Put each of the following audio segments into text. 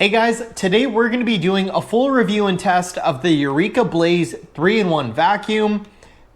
Hey guys, today we're going to be doing a full review and test of the Eureka Blaze 3-in-1 vacuum.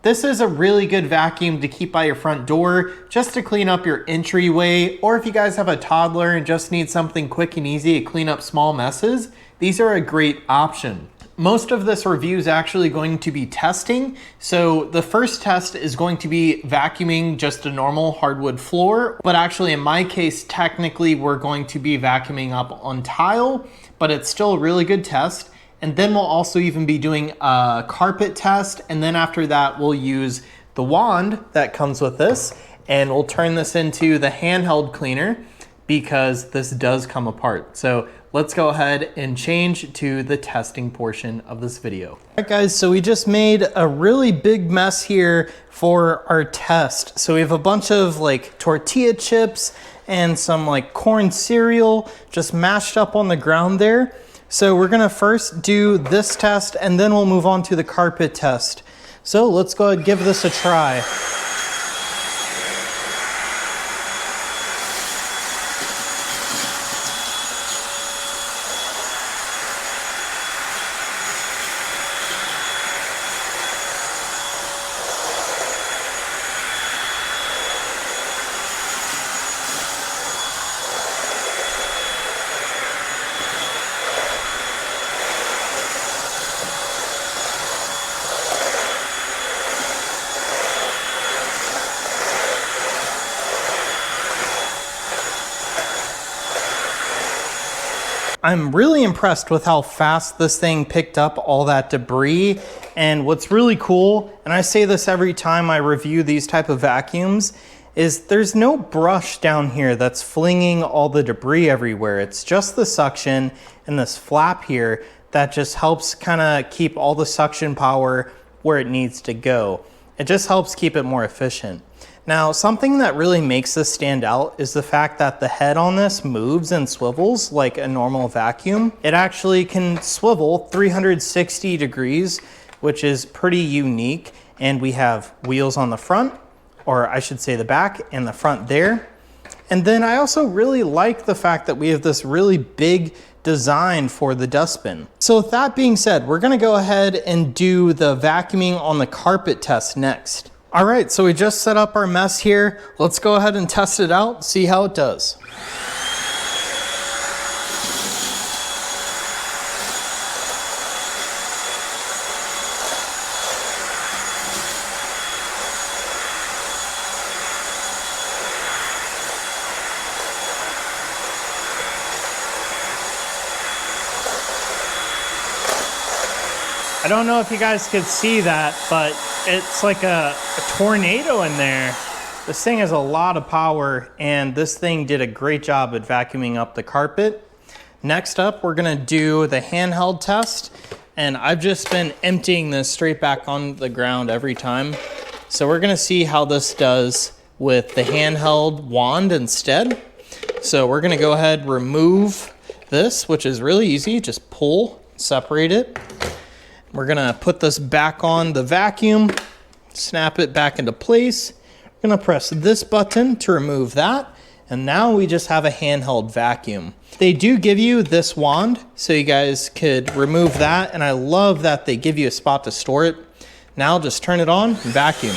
This is a really good vacuum to keep by your front door just to clean up your entryway, or if you guys have a toddler and just need something quick and easy to clean up small messes, these are a great option. Most of this review is actually going to be testing. So the first test is going to be vacuuming just a normal hardwood floor. But actually in my case, technically we're going to be vacuuming up on tile, but it's still a really good test. And then we'll also even be doing a carpet test. And then after that, we'll use the wand that comes with this and we'll turn this into the handheld cleaner because this does come apart. So let's go ahead and change to the testing portion of this video. All right guys, so we just made a really big mess here for our test. So we have a bunch of like tortilla chips and some like corn cereal just mashed up on the ground there. So we're gonna first do this test and then we'll move on to the carpet test. So let's go ahead and give this a try. I'm really impressed with how fast this thing picked up all that debris. And what's really cool, and I say this every time I review these type of vacuums, is there's no brush down here that's flinging all the debris everywhere. It's just the suction and this flap here that just helps kind of keep all the suction power where it needs to go. It just helps keep it more efficient. Now, something that really makes this stand out is the fact that the head on this moves and swivels like a normal vacuum. It actually can swivel 360 degrees, which is pretty unique. And we have wheels on the front, or I should say the back and the front there. And then I also really like the fact that we have this really big design for the dustbin. So with that being said, we're gonna go ahead and do the vacuuming on the carpet test next. All right, so we just set up our mess here. Let's go ahead and test it out, see how it does. I don't know if you guys could see that, but it's like a tornado in there. This thing has a lot of power and this thing did a great job at vacuuming up the carpet. Next up, we're gonna do the handheld test. And I've just been emptying this straight back on the ground every time. So we're gonna see how this does with the handheld wand instead. So we're gonna go ahead, remove this, which is really easy. Just pull, separate it. We're gonna put this back on the vacuum, snap it back into place. We're gonna press this button to remove that. And now we just have a handheld vacuum. They do give you this wand, so you guys could remove that. And I love that they give you a spot to store it. Now just turn it on and vacuum.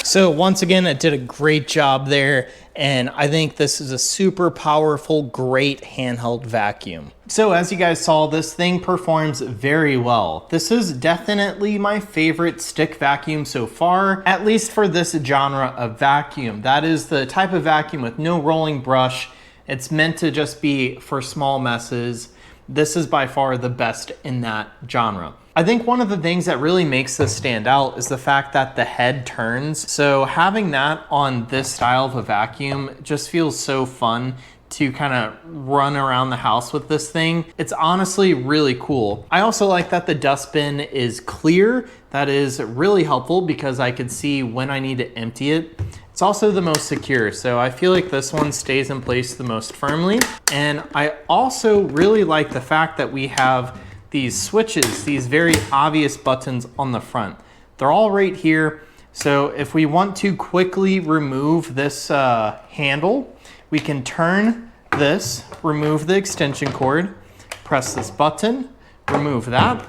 So once again, it did a great job there. And I think this is a super powerful, great handheld vacuum. So as you guys saw, this thing performs very well. This is definitely my favorite stick vacuum so far, at least for this genre of vacuum. That is the type of vacuum with no rolling brush. It's meant to just be for small messes. This is by far the best in that genre. I think one of the things that really makes this stand out is the fact that the head turns. So having that on this style of a vacuum just feels so fun to kind of run around the house with this thing. It's honestly really cool. I also like that the dustbin is clear. That is really helpful because I could see when I need to empty it. It's also the most secure, so I feel like this one stays in place the most firmly. And I also really like the fact that we have these switches, these very obvious buttons on the front. They're all right here. So if we want to quickly remove this handle, we can turn this, remove the extension cord, press this button, remove that,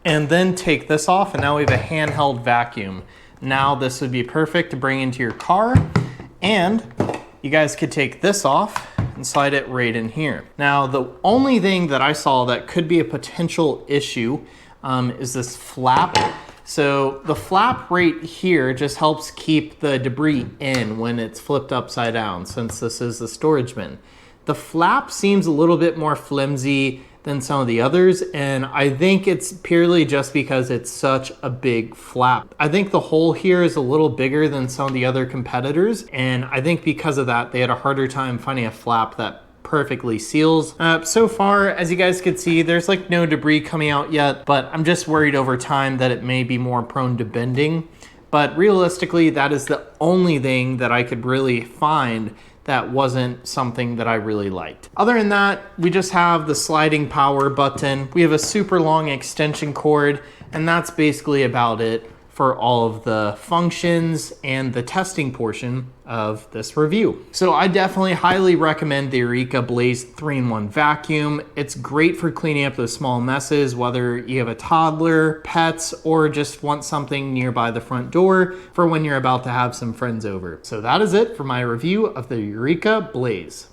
and then take this off, and now we have a handheld vacuum. Now this would be perfect to bring into your car, and you guys could take this off and slide it right in here. Now, the only thing that I saw that could be a potential issue is this flap. So the flap right here just helps keep the debris in when it's flipped upside down, since this is the storage bin. The flap seems a little bit more flimsy than some of the others, and I think it's purely just because it's such a big flap. I think the hole here is a little bigger than some of the other competitors, and I think because of that, they had a harder time finding a flap that perfectly seals. So far, as you guys can see, there's like no debris coming out yet, but I'm just worried over time that it may be more prone to bending. But realistically, that is the only thing that I could really find that wasn't something that I really liked. Other than that, we just have the sliding power button. We have a super long extension cord, and that's basically about it for all of the functions and the testing portion of this review. So I definitely highly recommend the Eureka Blaze 3-in-1 vacuum. It's great for cleaning up those small messes, whether you have a toddler, pets, or just want something nearby the front door for when you're about to have some friends over. So that is it for my review of the Eureka Blaze.